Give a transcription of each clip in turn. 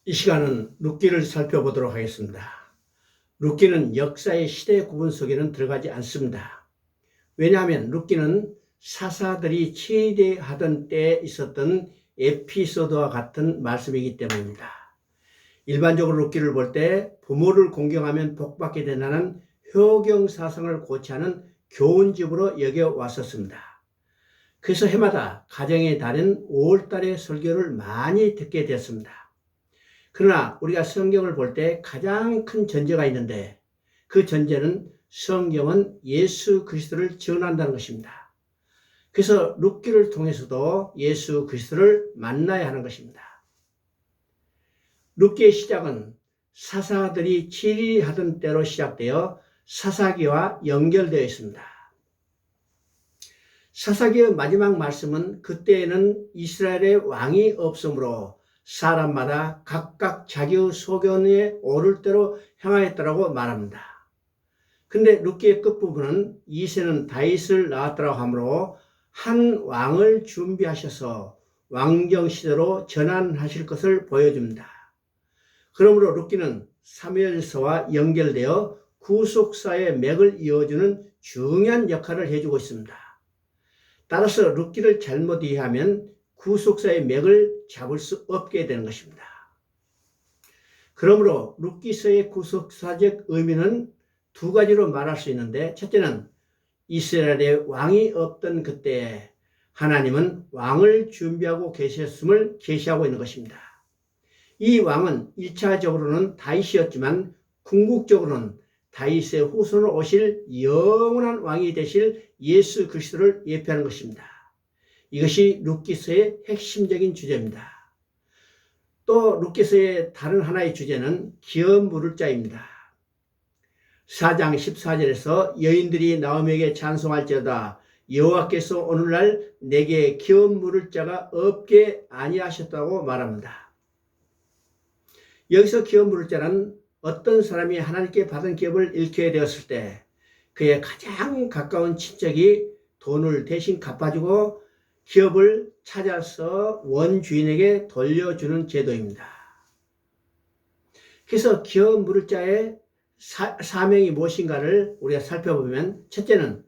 이 시간은 룻기를 살펴보도록 하겠습니다. 룻기는 역사의 시대 구분 속에는 들어가지 않습니다. 왜냐하면 룻기는 사사들이 치리하던 때에 있었던 에피소드와 같은 말씀이기 때문입니다. 일반적으로 룻기를 볼 때 부모를 공경하면 복받게 된다는 효경사상을 고치하는 교훈집으로 여겨왔었습니다. 그래서 해마다 가정의 달인 5월달에 설교를 많이 듣게 됐습니다. 그러나 우리가 성경을 볼 때 가장 큰 전제가 있는데 그 전제는 성경은 예수 그리스도를 전한다는 것입니다. 그래서 룻기를 통해서도 예수 그리스도를 만나야 하는 것입니다. 룻기의 시작은 사사들이 치리하던 때로 시작되어 사사기와 연결되어 있습니다. 사사기의 마지막 말씀은 그때에는 이스라엘의 왕이 없으므로 사람마다 각각 자기의 소견에 오를 대로 행하였다라고 말합니다. 근데 룻기의 끝부분은 이새는 다윗을 낳았다고 하므로 한 왕을 준비하셔서 왕정시대로 전환하실 것을 보여줍니다. 그러므로 룻기는 사무엘서와 연결되어 구속사의 맥을 이어주는 중요한 역할을 해주고 있습니다. 따라서 룻기를 잘못 이해하면 구속사의 맥을 잡을 수 없게 되는 것입니다. 그러므로 룻기서의 구속사적 의미는 두 가지로 말할 수 있는데, 첫째는 이스라엘의 왕이 없던 그때 하나님은 왕을 준비하고 계셨음을 계시하고 있는 것입니다. 이 왕은 1차적으로는 다윗이었지만 궁극적으로는 다윗의 후손으로 오실 영원한 왕이 되실 예수 그리스도를 예표하는 것입니다. 이것이 룻기서의 핵심적인 주제입니다. 또 룻기서의 다른 하나의 주제는 기업 물을 자입니다. 4장 14절에서 여인들이 나오미에게 찬송할지어다 여호와께서 오늘날 내게 기업 물을 자가 없게 아니하셨다고 말합니다. 여기서 기업 물을 자는 어떤 사람이 하나님께 받은 기업을 잃게 되었을 때 그의 가장 가까운 친척이 돈을 대신 갚아주고 기업을 찾아서 원주인에게 돌려주는 제도입니다. 그래서 기업 물을 자의 사명이 무엇인가를 우리가 살펴보면, 첫째는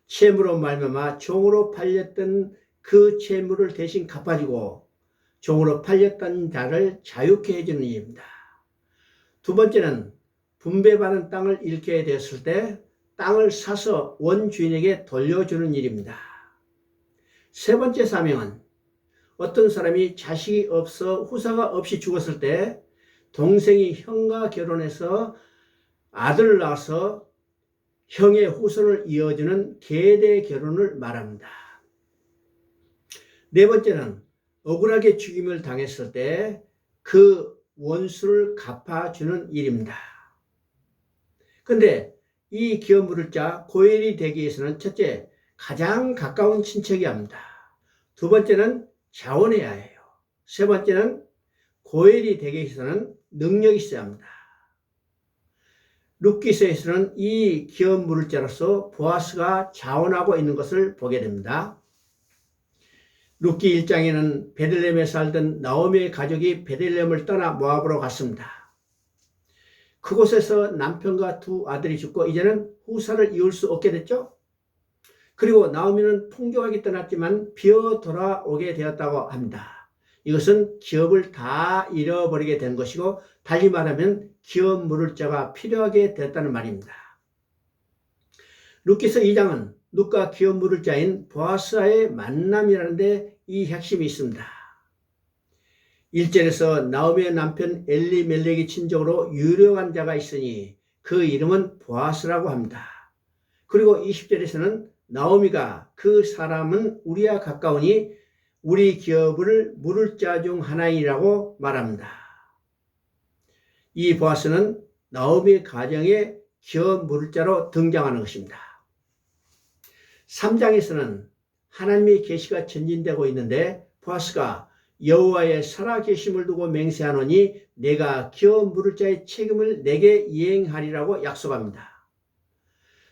채무로 말미암아 종으로 팔렸던 그 채무를 대신 갚아주고 종으로 팔렸던 자를 자유케 해주는 일입니다. 두 번째는 분배받은 땅을 잃게 되었을 때 땅을 사서 원주인에게 돌려주는 일입니다. 세 번째 사명은 어떤 사람이 자식이 없어 후사가 없이 죽었을 때 동생이 형과 결혼해서 아들을 낳아서 형의 후손을 이어주는 계대 결혼을 말합니다. 네 번째는 억울하게 죽임을 당했을 때 그 원수를 갚아주는 일입니다. 그런데 이 기업 물을 자 고엘이 되기 위해서는 첫째, 가장 가까운 친척이 합니다. 두 번째는 자원해야 해요. 세 번째는 고엘이 되기 위해서는 능력이 있어야 합니다. 룻기서에서는 이 기업 물을 자로서 보아스가 자원하고 있는 것을 보게 됩니다. 룻기 1장에는 베들레헴에 살던 나오미의 가족이 베들레헴을 떠나 모압으로 갔습니다. 그곳에서 남편과 두 아들이 죽고 이제는 후사를 이을 수 없게 됐죠. 그리고 나오미는 풍족하게 떠났지만 비어 돌아오게 되었다고 합니다. 이것은 기업을 다 잃어버리게 된 것이고 달리 말하면 기업 물을 자가 필요하게 됐다는 말입니다. 룻기서 2장은 룻과 기업 물을 자인 보아스와의 만남이라는 데 이 핵심이 있습니다. 1절에서 나오미의 남편 엘리멜렉의 친족으로 유력한 자가 있으니 그 이름은 보아스라고 합니다. 그리고 20절에서는 나오미가 그 사람은 우리와 가까우니 우리 기업을 물을 자 중 하나이라고 말합니다. 이 보아스는 나오미 가정의 기업 물을 자로 등장하는 것입니다. 3장에서는 하나님의 계시가 전진되고 있는데 보아스가 여호와의 살아계심을 두고 맹세하노니 내가 기업 물을 자의 책임을 내게 이행하리라고 약속합니다.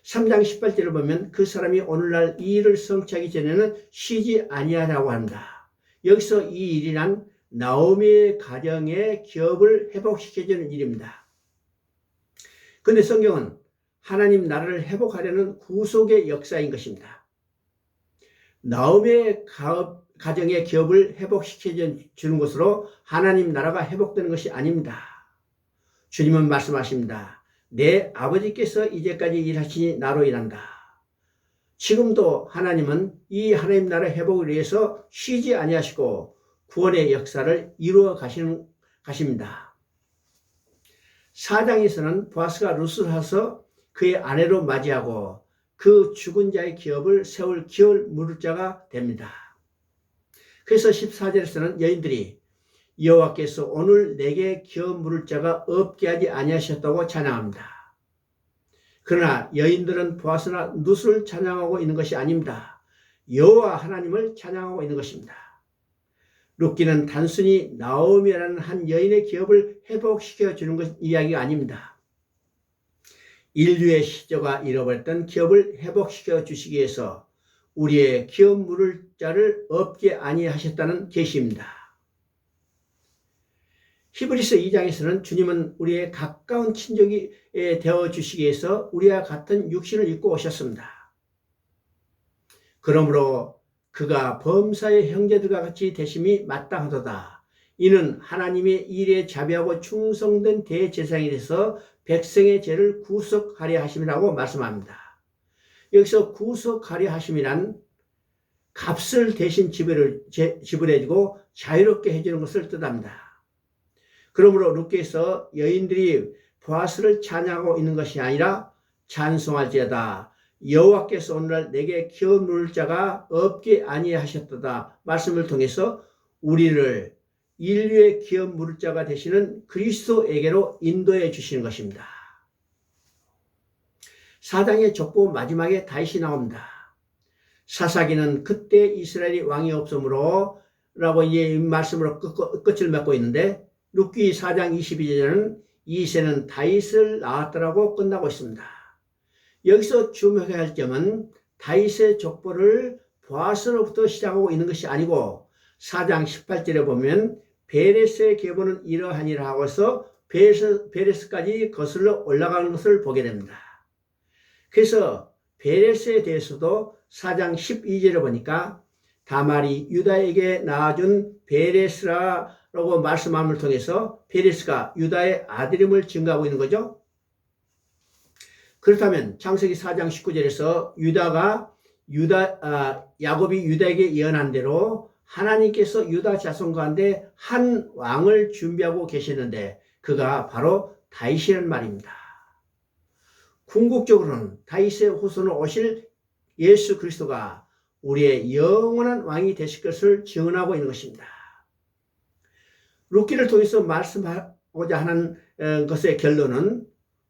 3장 18절을 보면 그 사람이 오늘날 이 일을 성취하기 전에는 쉬지 아니하라고 합니다. 여기서 이 일이란 나오미의 가정의 기업을 회복시켜주는 일입니다. 그런데 성경은 하나님 나라를 회복하려는 구속의 역사인 것입니다. 나오미의 가정의 기업을 회복시켜주는 것으로 하나님 나라가 회복되는 것이 아닙니다. 주님은 말씀하십니다. 내 아버지께서 이제까지 일하시니 나로 일한다. 지금도 하나님은 이 하나님 나라 회복을 위해서 쉬지 아니하시고 구원의 역사를 이루어 가십니다. 4장에서는 보아스가 룻을 사서 그의 아내로 맞이하고 그 죽은 자의 기업을 세울 기업 물을 자가 됩니다. 그래서 14절에서는 여인들이 여호와께서 오늘 내게 기업 물을 자가 없게 하지 아니하셨다고 찬양합니다. 그러나 여인들은 보아스나 룻을 찬양하고 있는 것이 아닙니다. 여호와 하나님을 찬양하고 있는 것입니다. 룻기는 단순히 나오미라는 한 여인의 기업을 회복시켜 주는 것 이야기가 아닙니다. 인류의 시조가 잃어버렸던 기업을 회복시켜 주시기 위해서 우리의 기업 물을 자를 없게 아니하셨다는 계시입니다. 히브리서 2장에서는 주님은 우리의 가까운 친족이 되어 주시기 위해서 우리와 같은 육신을 입고 오셨습니다. 그러므로 그가 범사의 형제들과 같이 되심이 마땅하도다. 이는 하나님의 일에 자비하고 충성된 대제사장이 돼서 백성의 죄를 구속하려 하심이라고 말씀합니다. 여기서 구속하려 하심이란 값을 대신 지불해주고 자유롭게 해주는 것을 뜻합니다. 그러므로 룻기에서 여인들이 보아스를 찬양하고 있는 것이 아니라 찬송할지어다. 여호와께서 오늘날 내게 기업 물을 자가 없게 아니하셨도다 말씀을 통해서 우리를 인류의 기업 물을 자가 되시는 그리스도에게로 인도해 주시는 것입니다. 4장의 족보 마지막에 다윗이 나옵니다. 사사기는 그때 이스라엘이 왕이 없으므로 라고 이 말씀으로 끝을 맺고 있는데 룻기 4장 22절에는 이새는 다윗을 낳았더라고 끝나고 있습니다. 여기서 주목해야 할 점은 다윗의 족보를 보아스로부터 시작하고 있는 것이 아니고 4장 18절에 보면 베레스의 계보는 이러하니라 하고서 베레스까지 거슬러 올라가는 것을 보게 됩니다. 그래서 베레스에 대해서도 4장 12절에 보니까 다말이 유다에게 낳아준 베레스라고 말씀함을 통해서 베레스가 유다의 아들임을 증거하고 있는 거죠. 그렇다면 창세기 4장 19절에서 야곱이 유다에게 예언한 대로 하나님께서 유다 자손 가운데 한 왕을 준비하고 계시는데 그가 바로 다윗이라는 말입니다. 궁극적으로는 다윗의 후손으로 오실 예수 그리스도가 우리의 영원한 왕이 되실 것을 증언하고 있는 것입니다. 룻기를 통해서 말씀하고자 하는 것의 결론은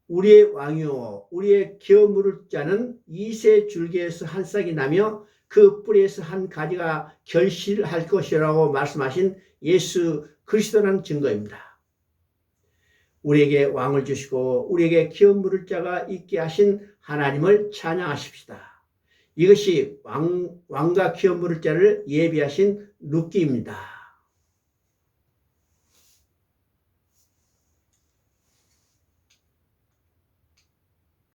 우리의 왕이요 우리의 기업 물을 자는 이새 줄기에서 한 싹이 나며 그 뿌리에서 한 가지가 결실할 것이라고 말씀하신 예수 그리스도라는 증거입니다. 우리에게 왕을 주시고 우리에게 기업 물을 자가 있게 하신 하나님을 찬양하십시다. 이것이 왕과 기업 물을 자를 예비하신 룻기입니다.